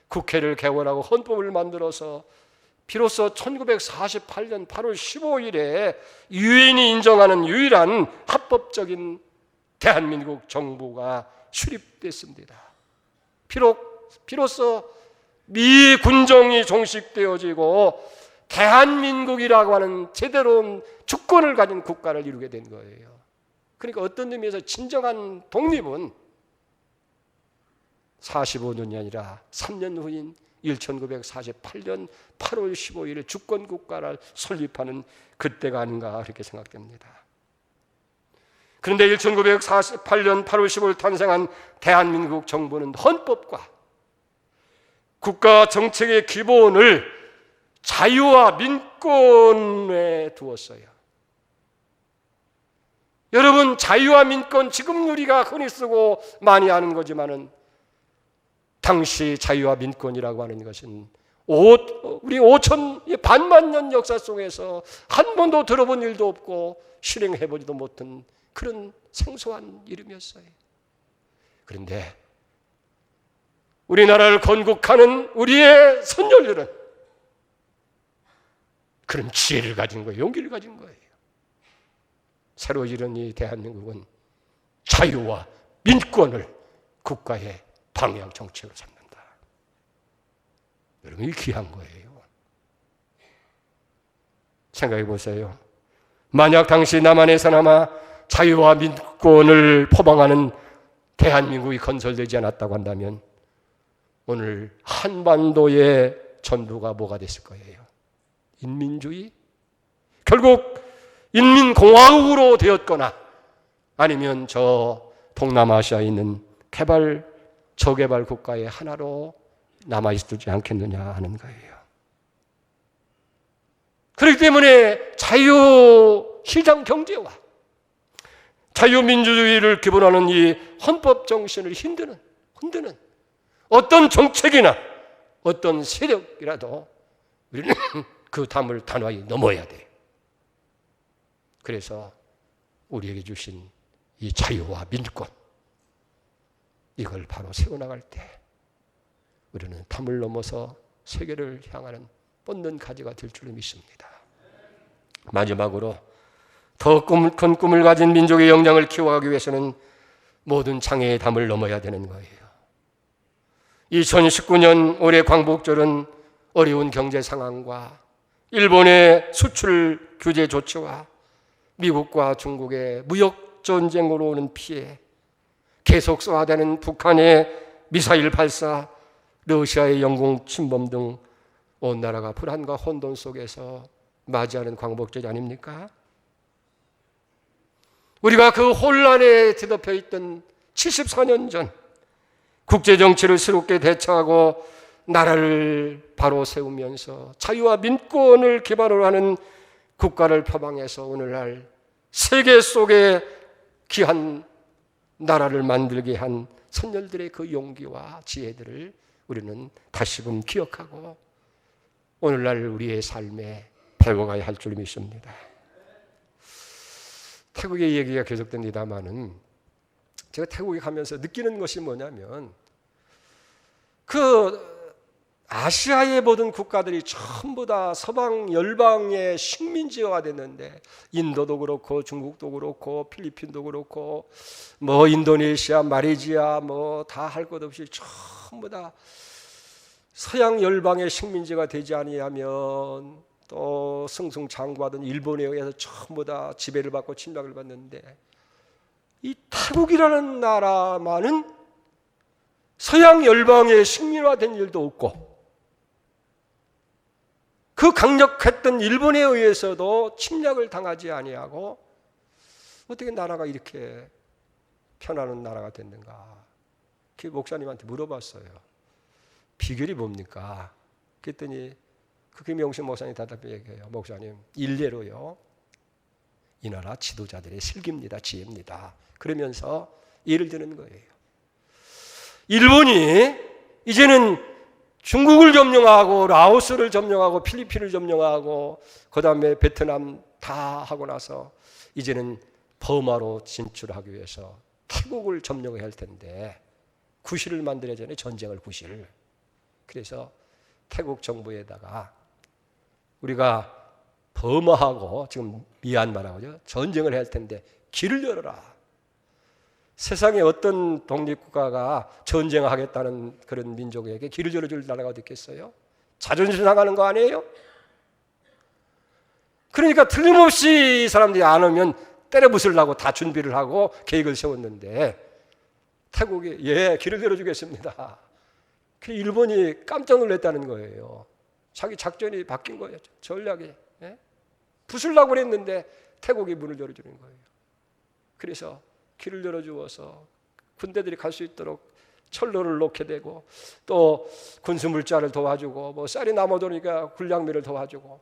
Speaker 1: 국회를 개원하고 헌법을 만들어서 비로소 1948년 8월 15일에 유엔이 인정하는 유일한 합법적인 대한민국 정부가 수립됐습니다. 비로소 미 군정이 종식되어지고 대한민국이라고 하는 제대로 주권을 가진 국가를 이루게 된 거예요. 그러니까 어떤 의미에서 진정한 독립은 45년이 아니라 3년 후인 1948년 8월 15일에 주권국가를 설립하는 그때가 아닌가 그렇게 생각됩니다. 그런데 1948년 8월 15일 탄생한 대한민국 정부는 헌법과 국가 정책의 기본을 자유와 민권에 두었어요. 여러분, 자유와 민권 지금 우리가 흔히 쓰고 많이 아는 거지만은 당시 자유와 민권이라고 하는 것은 우리 5천 반만 년 역사 속에서 한 번도 들어본 일도 없고 실행해보지도 못한 그런 생소한 이름이었어요. 그런데 우리나라를 건국하는 우리의 선열들은 그런 지혜를 가진 거예요. 용기를 가진 거예요. 새로 이른 이 대한민국은 자유와 민권을 국가의 방향 정책으로 삼는다. 여러분, 이 귀한 거예요. 생각해 보세요. 만약 당시 남한에서나마 자유와 민권을 포방하는 대한민국이 건설되지 않았다고 한다면 오늘 한반도의 전부가 뭐가 됐을 거예요? 인민주의? 결국 인민공화국으로 되었거나 아니면 저 동남아시아에 있는 저개발 국가의 하나로 남아있지 않겠느냐 하는 거예요. 그렇기 때문에 자유시장 경제와 자유민주주의를 기본하는 이 헌법 정신을 흔드는 어떤 정책이나 어떤 세력이라도 우리는 그 담을 단호히 넘어야 돼요. 그래서 우리에게 주신 이 자유와 민권, 이걸 바로 세워나갈 때 우리는 담을 넘어서 세계를 향하는 뻗는 가지가 될 줄로 믿습니다. 마지막으로 더 큰 꿈을 가진 민족의 역량을 키워가기 위해서는 모든 장애의 담을 넘어야 되는 거예요. 2019년 올해 광복절은 어려운 경제 상황과 일본의 수출 규제 조치와 미국과 중국의 무역 전쟁으로 오는 피해, 계속소화되는 북한의 미사일 발사, 러시아의 영공 침범 등 온 나라가 불안과 혼돈 속에서 맞이하는 광복절 아닙니까? 우리가 그 혼란에 뒤덮여 있던 74년 전 국제정치를 새롭게 대처하고 나라를 바로 세우면서 자유와 민권을 기반으로 하는 국가를 표방해서 오늘날 세계 속에 귀한 나라를 만들게 한 선열들의 그 용기와 지혜들을 우리는 다시금 기억하고 오늘날 우리의 삶에 배워가야 할 줄 믿습니다. 태국의 얘기가 계속됩니다마는 제가 태국에 가면서 느끼는 것이 뭐냐면 그 아시아의 모든 국가들이 전부 다 서방 열방의 식민지화가 됐는데 인도도 그렇고 중국도 그렇고 필리핀도 그렇고 뭐 인도네시아, 말레이시아 뭐 다 할 것 없이 전부 다 서양 열방의 식민지가 되지 아니하면 또 승승장구하던 일본에 의해서 전부 다 지배를 받고 침략을 받는데 이 태국이라는 나라만은 서양 열방의 식민화된 일도 없고 그 강력했던 일본에 의해서도 침략을 당하지 아니하고 어떻게 나라가 이렇게 편안한 나라가 됐는가? 그 목사님한테 물어봤어요. 비결이 뭡니까? 그랬더니 그 김영신 목사님 대답해 얘기해요. 목사님, 일례로요. 이 나라 지도자들의 슬기입니다. 지혜입니다. 그러면서 예를 드는 거예요. 일본이 이제는 중국을 점령하고 라오스를 점령하고 필리핀을 점령하고 그 다음에 베트남 다 하고 나서 이제는 버마로 진출하기 위해서 태국을 점령해야 할 텐데 구실을 만들어야 되잖아요. 전쟁을 구실. 그래서 태국 정부에다가 우리가 버마하고 지금 미얀마라고죠. 전쟁을 해야 할 텐데 길을 열어라. 세상에 어떤 독립국가가 전쟁하겠다는 그런 민족에게 길을 열어줄 나라가 어디 있겠어요? 자존심 상하는 거 아니에요? 그러니까 틀림없이 이 사람들이 안 오면 때려 부수려고 다 준비를 하고 계획을 세웠는데 태국이 길을 열어주겠습니다. 그 일본이 깜짝 놀랐다는 거예요. 자기 작전이 바뀐 거예요. 전략이. 부수려고 그랬는데 태국이 문을 열어주는 거예요. 그래서 길을 열어주어서 군대들이 갈 수 있도록 철로를 놓게 되고 또 군수물자를 도와주고 뭐 쌀이 남아도니까 군량미를 도와주고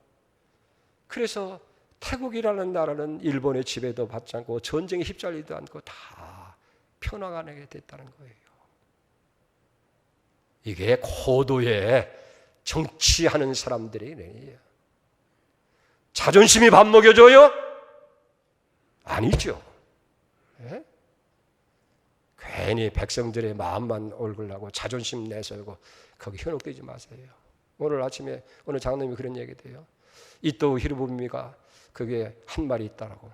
Speaker 1: 그래서 태국이라는 나라는 일본의 지배도 받지 않고 전쟁에 휩쓸리지도 않고 다 평화하게 됐다는 거예요. 이게 고도의 정치하는 사람들의 일이에요. 자존심이 밥 먹여줘요? 아니죠. 예? 괜히 백성들의 마음만 올리려고 자존심 내세우고 거기 현혹되지 마세요. 오늘 아침에 오늘 장로님이 그런 얘기돼요. 이또 히르부미가 그게 한 말이 있다라고.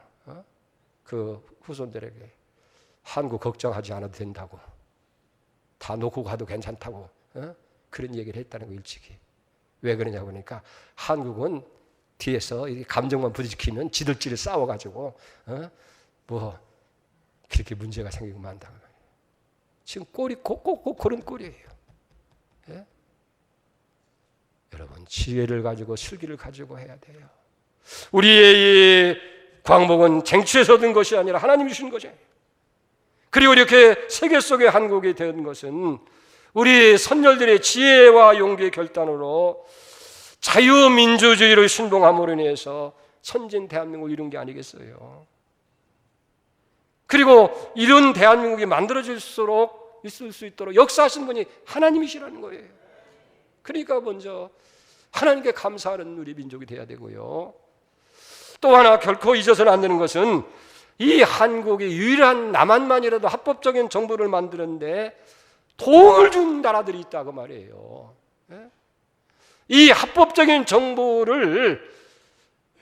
Speaker 1: 그 후손들에게 한국 걱정하지 않아도 된다고, 다 놓고 가도 괜찮다고 그런 얘기를 했다는 거 일찍이. 왜 그러냐고 보니까 한국은 뒤에서 감정만 부딪히면 지들끼리 싸워가지고 뭐 그렇게 문제가 생기고 만다는 거예요. 지금 꼴이 꼭 그런 꼴이에요. 예? 여러분 지혜를 가지고 슬기를 가지고 해야 돼요. 우리의 이 광복은 쟁취해서 얻은 것이 아니라 하나님이 주신 것이에요. 그리고 이렇게 세계 속의 한국이 된 것은 우리 선열들의 지혜와 용기의 결단으로 자유민주주의를 신봉함으로 인해서 선진 대한민국을 이룬 게 아니겠어요. 그리고 이런 대한민국이 만들어질수록 있을 수 있도록 역사하신 분이 하나님이시라는 거예요. 그러니까 먼저 하나님께 감사하는 우리 민족이 돼야 되고요. 또 하나 결코 잊어서는 안 되는 것은 이 한국이 유일한 남한만이라도 합법적인 정부를 만드는데 도움을 준 나라들이 있다고 말이에요. 이 합법적인 정부를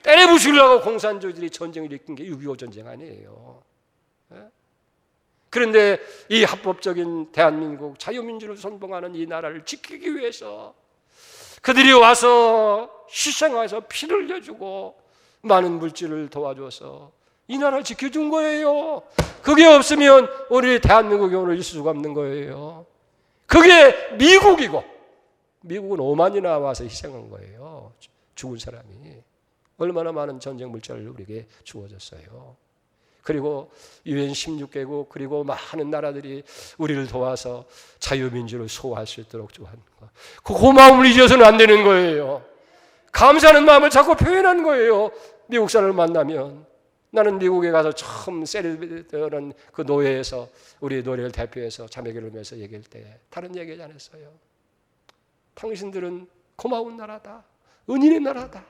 Speaker 1: 때려부수려고 공산주의들이 전쟁을 일으킨 게 6.25 전쟁 아니에요. 그런데 이 합법적인 대한민국 자유민주를 선봉하는 이 나라를 지키기 위해서 그들이 와서 희생해서 피를 흘려주고 많은 물질을 도와줘서 이 나라를 지켜준 거예요. 그게 없으면 우리 대한민국이 오늘 있을 수가 없는 거예요. 그게 미국이고, 미국은 5만이나 와서 희생한 거예요. 죽은 사람이. 얼마나 많은 전쟁 물자를 우리에게 주어졌어요. 그리고 UN 16개국 그리고 많은 나라들이 우리를 도와서 자유민주를 소화할 수 있도록 하는 거. 그 고마움을 잊어서는 안 되는 거예요. 감사하는 마음을 자꾸 표현하는 거예요. 미국 사람을 만나면. 나는 미국에 가서 처음 세르비던 그 노예에서 우리 노래를 대표해서 자매기를 하면서 얘기할 때 다른 얘기 안 했어요. 당신들은 고마운 나라다. 은인의 나라다.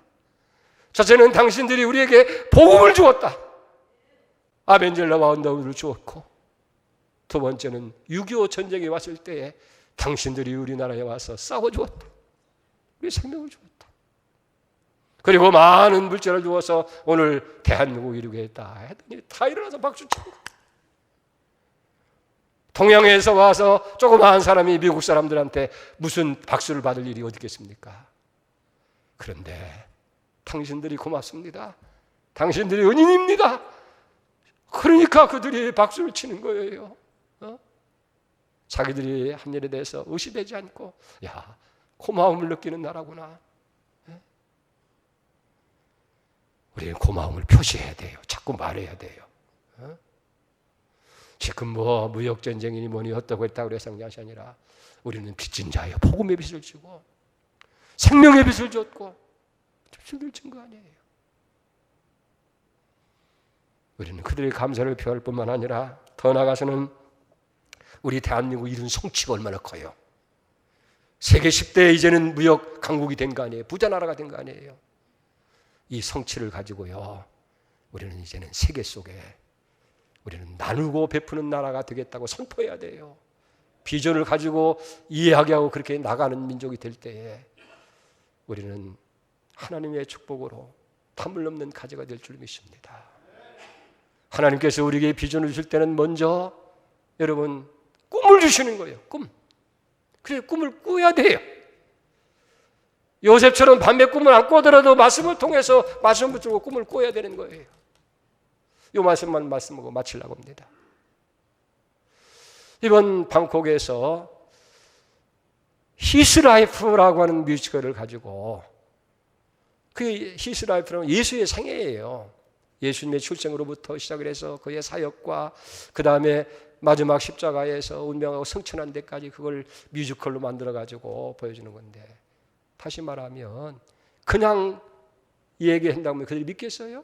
Speaker 1: 첫째는 당신들이 우리에게 복음을 주었다. 아벤젤라와 언더우드를 주었고, 두 번째는 6.25 전쟁이 왔을 때에 당신들이 우리나라에 와서 싸워주었다. 우리 생명을 주었다. 그리고 많은 물자를 주어서 오늘 대한민국을 이루게 했다 했더니 다 일어나서 박수 치고, 동양에서 와서 조그마한 사람이 미국 사람들한테 무슨 박수를 받을 일이 어디 있겠습니까? 그런데 당신들이 고맙습니다. 당신들이 은인입니다. 그러니까 그들이 박수를 치는 거예요. 자기들이 한 일에 대해서 의심되지 않고, 야, 고마움을 느끼는 나라구나. 우리는 고마움을 표시해야 돼요. 자꾸 말해야 돼요. 지금 뭐 무역전쟁이니 뭐니 어떻고 했다고 해서 그런 것이 아니라 우리는 빚진 자예요. 복음의 빚을 지고 생명의 빚을 졌고 빚을 진 거 아니에요. 우리는 그들의 감사를 표할 뿐만 아니라 더 나아가서는 우리 대한민국 이룬 성취가 얼마나 커요. 세계 10대 이제는 무역 강국이 된 거 아니에요. 부자 나라가 된 거 아니에요. 이 성취를 가지고요, 우리는 이제는 세계 속에 우리는 나누고 베푸는 나라가 되겠다고 선포해야 돼요. 비전을 가지고 이해하게 하고 그렇게 나가는 민족이 될 때에 우리는 하나님의 축복으로 탐을 넘는 가지가 될 줄 믿습니다. 하나님께서 우리에게 비전을 주실 때는 먼저 여러분 꿈을 주시는 거예요. 꿈. 그래서 꿈을 꾸어야 돼요. 요셉처럼 밤에 꿈을 안 꾸더라도 말씀을 통해서 말씀을 붙들고 꿈을 꾸어야 되는 거예요. 이 말씀만 말씀하고 마치려고 합니다. 이번 방콕에서 히스라이프라고 하는 뮤지컬을 가지고, 그 히스라이프는 예수의 생애예요. 예수님의 출생으로부터 시작을 해서 그의 사역과 그 다음에 마지막 십자가에서 운명하고 성천한 데까지 그걸 뮤지컬로 만들어가지고 보여주는 건데, 다시 말하면 그냥 얘기한다면 그들이 믿겠어요?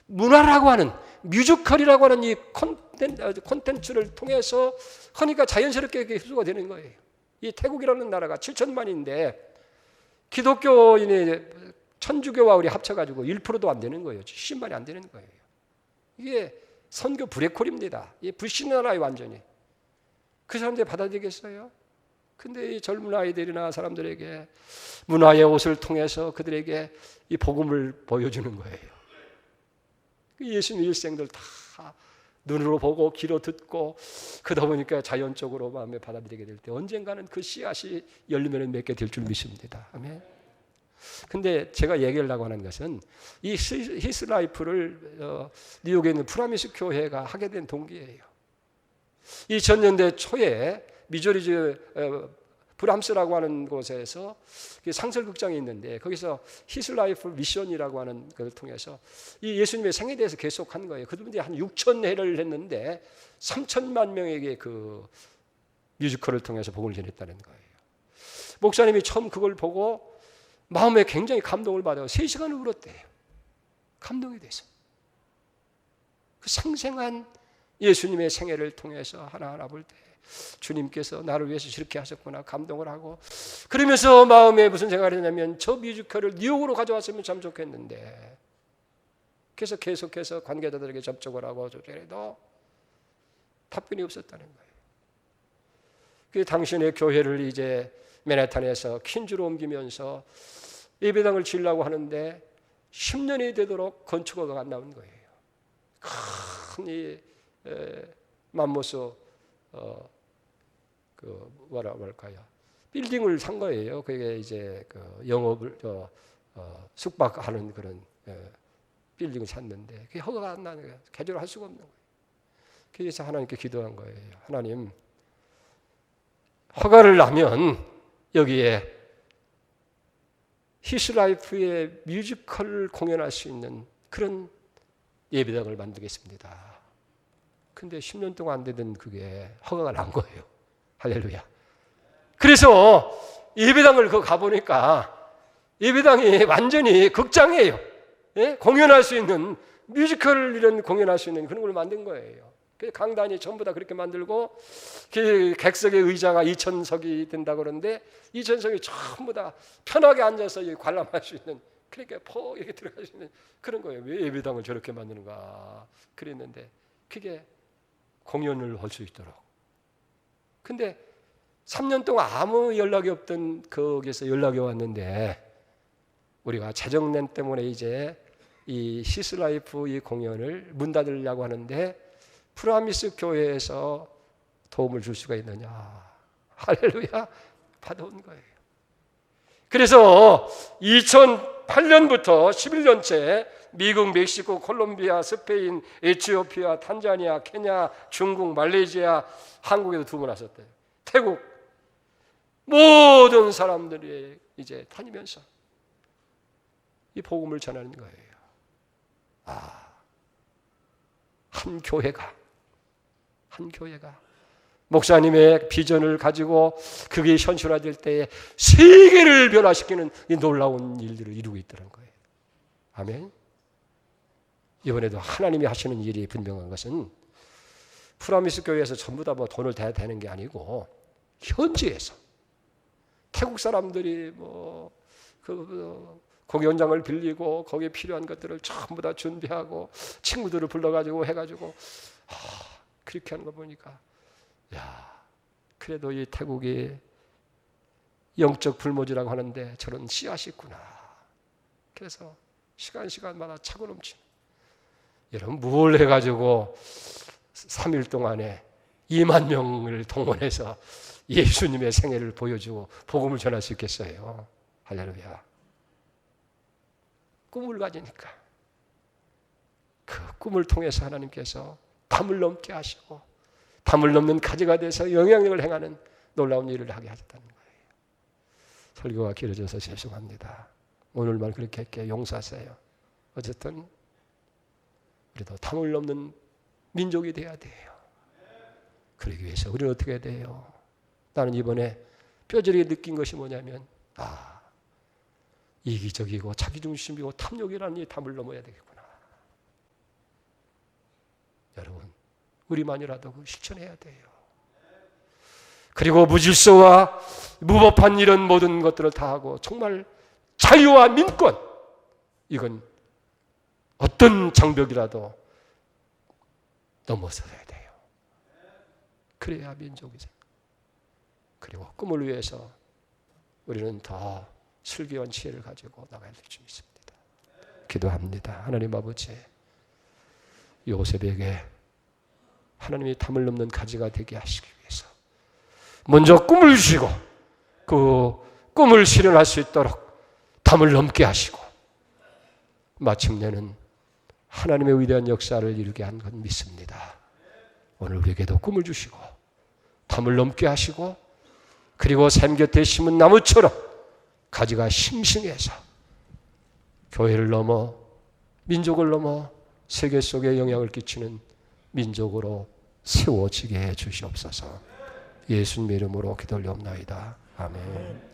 Speaker 1: 문화라고 하는, 뮤지컬이라고 하는 이 콘텐츠를 통해서 하니까 자연스럽게 흡수가 되는 거예요. 이 태국이라는 나라가 7천만인데 기독교인의 천주교와 우리 합쳐가지고 1%도 안 되는 거예요. 70만이 안 되는 거예요. 이게 선교 브레이크입니다. 이게 불신나라에 완전히. 그 사람들이 받아들이겠어요? 근데 이 젊은 아이들이나 사람들에게 문화의 옷을 통해서 그들에게 이 복음을 보여주는 거예요. 예수님 일생들 다 눈으로 보고 귀로 듣고 그러다 보니까 자연적으로 마음에 받아들이게 될 때 언젠가는 그 씨앗이 열리면 맺게 될 줄 믿습니다. 아멘. 근데 제가 얘기하려고 하는 것은 이 히스라이프를 뉴욕에 있는 프라미스 교회가 하게 된 동기예요. 2000년대 초에 미주리주 브람스라고 하는 곳에서 상설극장이 있는데 거기서 히스라이프 미션이라고 하는 것을 통해서 이 예수님의 생에 대해서 계속한 거예요. 그분들이 한 6천 회를 했는데 3천만 명에게 그 뮤지컬을 통해서 복음을 전했다는 거예요. 목사님이 처음 그걸 보고 마음에 굉장히 감동을 받아서 3시간을 울었대요. 감동이 돼서. 그 생생한 예수님의 생애를 통해서 하나하나 볼 때 주님께서 나를 위해서 이렇게 하셨구나 감동을 하고 그러면서 마음에 무슨 생각을 했냐면 저 뮤지컬을 뉴욕으로 가져왔으면 참 좋겠는데 그래서 계속해서 관계자들에게 접촉을 하고 그래도 답변이 없었다는 거예요. 그 당신의 교회를 이제 맨해튼에서 퀸즈로 옮기면서 예배당을 지으려고 하는데 10년이 되도록 건축허가가 안 나온 거예요. 큰 이 맘모스 뭐라고 할까요? 빌딩을 산 거예요. 그게 이제 그 영업을 숙박하는 그런 빌딩을 샀는데 그게 허가가 안 나는 거예요. 개조를 할 수가 없는 거예요. 그래서 하나님께 기도한 거예요. 하나님, 허가를 나면 여기에 히스라이프의 뮤지컬을 공연할 수 있는 그런 예배당을 만들겠습니다. 근데 10년 동안 안 되던 그게 허가가 난 거예요. 할렐루야. 그래서 예배당을 가보니까 예배당이 완전히 극장이에요. 예? 공연할 수 있는 뮤지컬 이런 공연할 수 있는 그런 걸 만든 거예요. 강단이 전부 다 그렇게 만들고 그 객석의 의자가 2,000석이 된다고 그러는데 2,000석이 전부 다 편하게 앉아서 관람할 수 있는 그러니까 이렇게 들어갈 수 있는 그런 거예요. 왜 예배당을 저렇게 만드는가 그랬는데 그게 공연을 할 수 있도록. 근데 3년 동안 아무 연락이 없던 거기서 연락이 왔는데 우리가 재정난 때문에 이제 이 히스라이프 이 공연을 문 닫으려고 하는데 프라미스 교회에서 도움을 줄 수가 있느냐. 할렐루야. 받아온 거예요. 그래서 2008년부터 11년째 미국, 멕시코, 콜롬비아, 스페인, 에티오피아, 탄자니아, 케냐, 중국, 말레이시아, 한국에도 2번 왔었대요. 태국 모든 사람들이 이제 다니면서 이 복음을 전하는 거예요. 한 교회가 목사님의 비전을 가지고 그게 현실화될 때에 세계를 변화시키는 이 놀라운 일들을 이루고 있다는 거예요. 아멘. 이번에도 하나님이 하시는 일이 분명한 것은 프라미스 교회에서 전부 다 돈을 대야 되는 게 아니고 현지에서 태국 사람들이 공연장을 빌리고 거기에 필요한 것들을 전부 다 준비하고 친구들을 불러가지고 해가지고 그렇게 하는 거 보니까 그래도 이 태국이 영적 불모지라고 하는데 저런 씨앗이 있구나. 그래서 시간마다 차고 넘치는 여러분 뭘 해가지고 3일 동안에 2만 명을 동원해서 예수님의 생애를 보여주고 복음을 전할 수 있겠어요. 할렐루야. 꿈을 가지니까 그 꿈을 통해서 하나님께서 담을 넘게 하시고 담을 넘는 가지가 돼서 영향력을 행하는 놀라운 일을 하게 하셨다는 거예요. 설교가 길어져서 죄송합니다. 오늘만 그렇게 할게 용서하세요. 어쨌든 우리도 담을 넘는 민족이 돼야 돼요. 그러기 위해서 우리는 어떻게 해야 돼요? 나는 이번에 뼈저리게 느낀 것이 뭐냐면 이기적이고 자기중심이고 탐욕이라는 이 담을 넘어야 되겠구나. 여러분 우리만이라도 실천해야 돼요. 그리고 무질서와 무법한 이런 모든 것들을 다 하고 정말 자유와 민권, 이건 어떤 장벽이라도 넘어서야 돼요. 그래야 민족이 생겨. 그리고 꿈을 위해서 우리는 더 슬기로운 지혜를 가지고 나가야 될 줄 믿습니다. 기도합니다. 하나님 아버지, 요셉에게 하나님이 담을 넘는 가지가 되게 하시기 위해서 먼저 꿈을 주시고 그 꿈을 실현할 수 있도록 담을 넘게 하시고 마침내는 하나님의 위대한 역사를 이루게 한 건 믿습니다. 오늘 우리에게도 꿈을 주시고 담을 넘게 하시고 그리고 샘 곁에 심은 나무처럼 가지가 싱싱해서 교회를 넘어 민족을 넘어 세계 속에 영향을 끼치는 민족으로 세워지게 해 주시옵소서. 예수님의 이름으로 기도 올려옵나이다. 아멘.